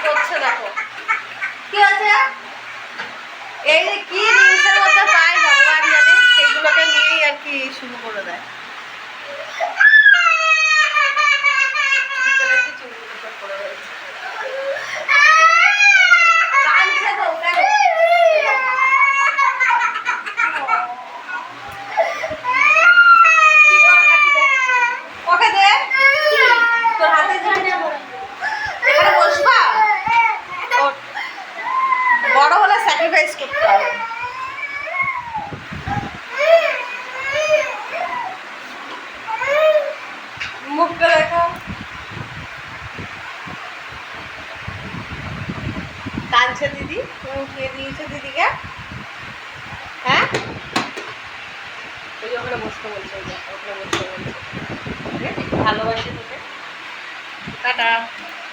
করছে দেখো কি আছে এই যে কি জিনিসের মধ্যে পায় ভগবান জানে সেগুলোকে নিয়েই আর কি শুরু করে দেয় বড় হলে স্যাক্রিফাইস করতে হবে মুখটা দেখো কাঁদছে দিদি তুমি উঠিয়ে দিয়েছো দিদিকে হ্যাঁ ওই ওখানে বসতে বলছে ওখানে বসতে বলছে ভালোবাসি তোকে টাটা